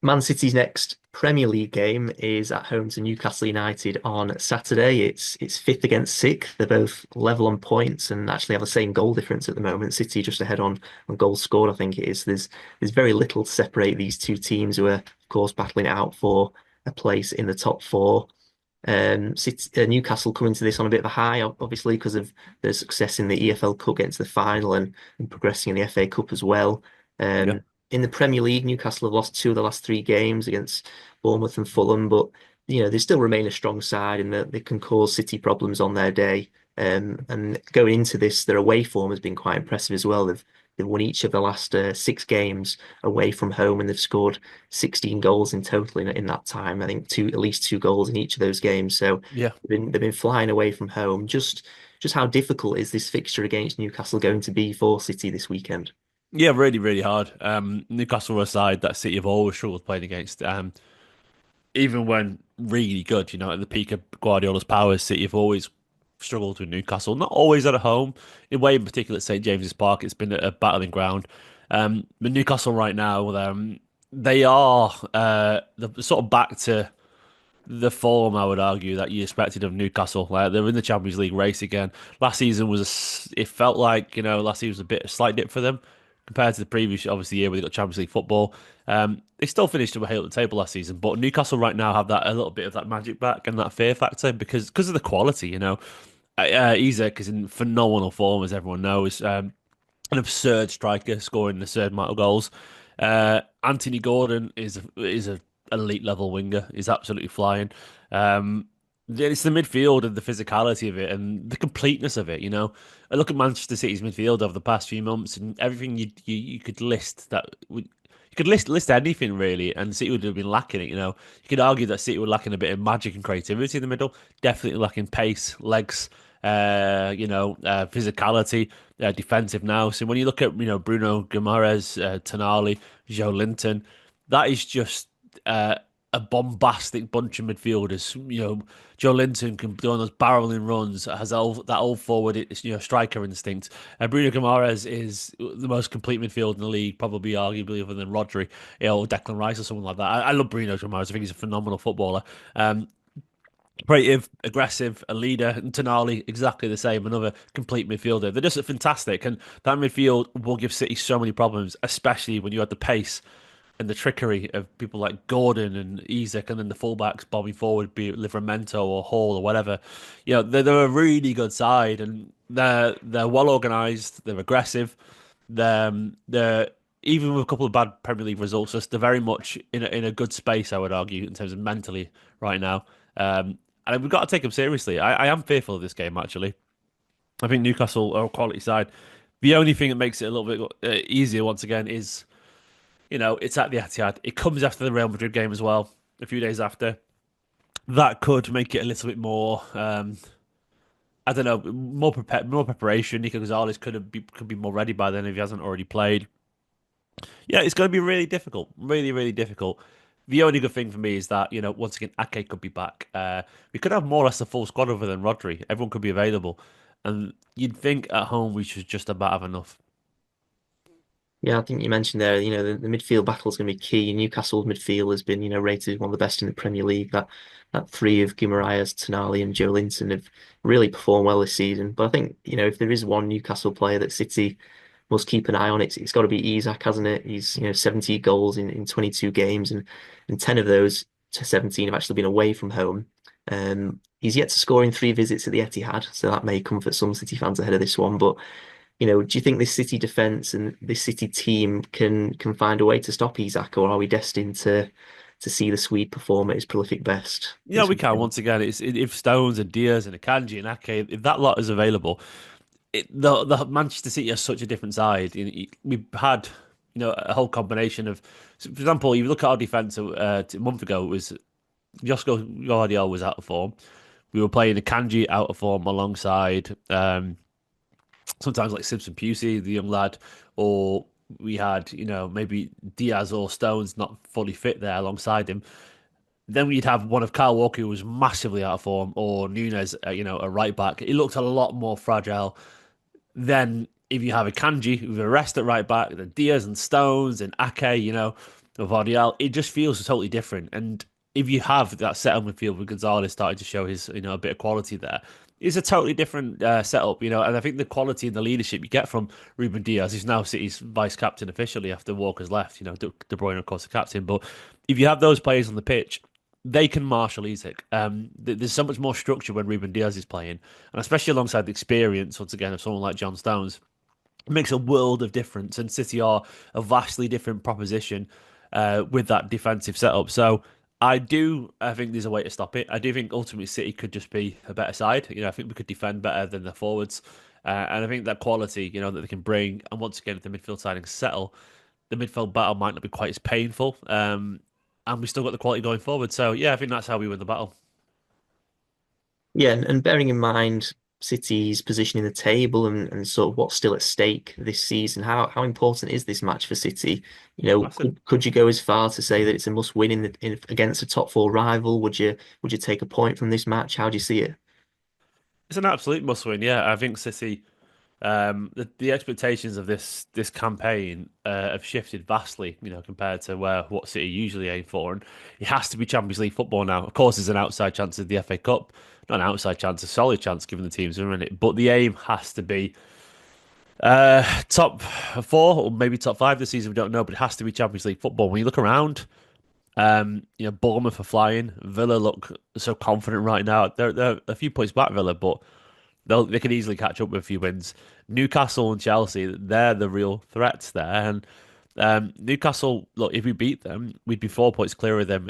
Man City's next Premier League game is at home to Newcastle United on Saturday. It's fifth against sixth. They're both level on points and actually have the same goal difference at the moment. City just ahead on goals scored, I think it is. There's very little to separate these two teams who are, of course, battling it out for a place in the top four. Newcastle coming to this on a bit of a high, obviously, because of their success in the EFL Cup, getting to the final and progressing in the FA Cup as well. Yeah. In the Premier League, Newcastle have lost two of the last three games against Bournemouth and Fulham, but they still remain a strong side and that they can cause City problems on their day. And going into this, their away form has been quite impressive as well. They've won each of the last six games away from home, and they've scored 16 goals in total in that time. I think at least two goals in each of those games. So Yeah. they've been flying away from home. Just how difficult is this fixture against Newcastle going to be for City this weekend? Yeah, really, really hard. Newcastle are a side that City have always struggled playing against. Even when really good, at the peak of Guardiola's powers, City have always struggled with Newcastle. Not always at home. In way in particular at St James's Park, it's been a battling ground. But Newcastle right now, they are they're sort of back to the form, I would argue, that you expected of Newcastle. Like, they're in the Champions League race again. Last season it felt like, last season was a slight dip for them compared to the previous, obviously, year where they got Champions League football. They still finished way at the table last season, but Newcastle right now have that a little bit of that magic back and that fear factor because of the quality. Isak is in phenomenal form, as everyone knows. An absurd striker, scoring an absurd amount of goals. Anthony Gordon is a elite level winger. He's absolutely flying. It's the midfield and the physicality of it and the completeness of it. I look at Manchester City's midfield over the past few months and everything you could list you could list anything really, and City would have been lacking it. You could argue that City were lacking a bit of magic and creativity in the middle, definitely lacking pace, legs, physicality, defensive now. So when you look at Bruno Guimaraes, Tonali, Joelinton, that is just a bombastic bunch of midfielders. Joe Linton can do on those barreling runs, has that old forward, striker instinct. Bruno Guimaraes is the most complete midfield in the league, probably arguably other than Rodri, or Declan Rice or someone like that. I love Bruno Guimaraes. I think he's a phenomenal footballer. Creative, aggressive, a leader, and Tonali exactly the same, another complete midfielder. They're just fantastic, and that midfield will give City so many problems, especially when you have the pace and the trickery of people like Gordon and Isak, and then the fullbacks bombing forward, be it Livramento or Hall or whatever. They're a really good side, and they're well organised. They're aggressive. They're even with a couple of bad Premier League results, they're very much in a good space. I would argue in terms of mentally right now. And we've got to take them seriously. I am fearful of this game actually. I think Newcastle are a quality side. The only thing that makes it a little bit easier once again is it's at the Etihad. It comes after the Real Madrid game as well, a few days after. That could make it a little bit more, I don't know, more preparation. Nico Gonzalez could be more ready by then if he hasn't already played. Yeah, it's going to be really difficult, really, really difficult. The only good thing for me is that, once again, Ake could be back. We could have more or less a full squad other than Rodri. Everyone could be available. And you'd think at home we should just about have enough. Yeah, I think you mentioned there, the midfield battle is going to be key. Newcastle's midfield has been, rated one of the best in the Premier League. That three of Guimaraes, Tonali, and Joelinton have really performed well this season. But I think, if there is one Newcastle player that City must keep an eye on, it's got to be Isak, hasn't it? He's, 70 goals in 22 games, and 10 of those to 17 have actually been away from home. He's yet to score in three visits at the Etihad, so that may comfort some City fans ahead of this one. But do you think this City defense and this City team can find a way to stop Isak, or are we destined to see the Swede perform at his prolific best Yeah, this we can. weekend? Once again, if Stones and Diaz and Akanji and Ake, if that lot is available, the Manchester City are such a different side. We've had a whole combination of, so for example, you look at our defense a month ago. It was Josko Guardiola was out of form. We were playing Akanji out of form alongside sometimes like Simpson Pusey, the young lad, or we had maybe Diaz or Stones not fully fit there alongside him. Then we'd have one of Kyle Walker who was massively out of form, or Nunes, a right back. It looked a lot more fragile. Then if you have a Kanji with a rest at right back, then Diaz and Stones and Ake, Vardial, it just feels totally different. And if you have that setup midfield with Gonzalez starting to show his, a bit of quality there, it's a totally different setup, And I think the quality and the leadership you get from Ruben Diaz, who's now City's vice captain officially after Walker's left, De Bruyne, of course, the captain. But if you have those players on the pitch, they can marshal Isak. There's so much more structure when Ruben Diaz is playing, and especially alongside the experience, once again, of someone like John Stones. It makes a world of difference, and City are a vastly different proposition with that defensive setup. So I think there's a way to stop it. I do think ultimately City could just be a better side. I think we could defend better than the forwards, and I think that quality, that they can bring, and once again, if the midfield signings settle, the midfield battle might not be quite as painful. And we still got the quality going forward. So yeah, I think that's how we win the battle. Yeah, and bearing in mind City's position in the table and sort of what's still at stake this season, how important is this match for City? Massive. Could you go as far to say that it's a must win against a top four rival? Would you take a point from this match? How do you see it? It's an absolute must win. Yeah, I think City. The expectations of this campaign have shifted vastly, compared to what City usually aim for, and it has to be Champions League football now. Of course, there's an outside chance of the FA Cup, not an outside chance, a solid chance given the teams who are in it. But the aim has to be top four or maybe top five this season. We don't know, but it has to be Champions League football. When you look around, Bournemouth are flying. Villa look so confident right now. They're a few points back, Villa, but they can easily catch up with a few wins. Newcastle and Chelsea, they're the real threats there. And Newcastle, look, if we beat them, we'd be 4 points clear of them.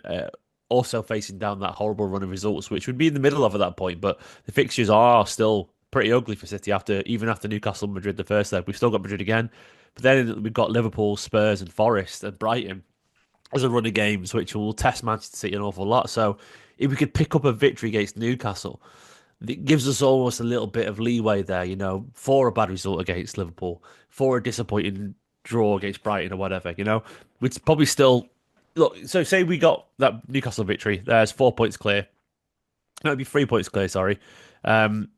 Also facing down that horrible run of results, which would be in the middle of at that point. But the fixtures are still pretty ugly for City even after Newcastle and Madrid the first leg. We've still got Madrid again. But then we've got Liverpool, Spurs, and Forest and Brighton as a run of games, which will test Manchester City an awful lot. So if we could pick up a victory against Newcastle, it gives us almost a little bit of leeway there, for a bad result against Liverpool, for a disappointing draw against Brighton or whatever, We'd probably still look. So say we got that Newcastle victory, there's 4 points clear. No, it'd be 3 points clear, sorry. Um,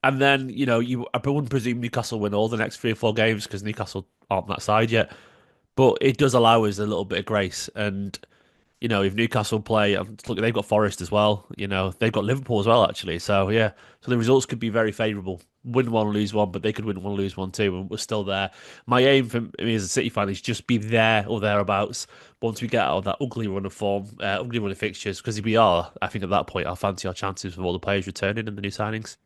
and then I wouldn't presume Newcastle win all the next 3 or 4 games because Newcastle aren't that side yet. But it does allow us a little bit of grace. And, if Newcastle play, look, they've got Forest as well. They've got Liverpool as well, actually. So, yeah. So the results could be very favourable. Win one, lose one, but they could win one, lose one too. And we're still there. My aim for me as a City fan is just be there or thereabouts once we get out of that ugly run of form, ugly run of fixtures. Because if we are, I think at that point, I'll fancy our chances with all the players returning and the new signings.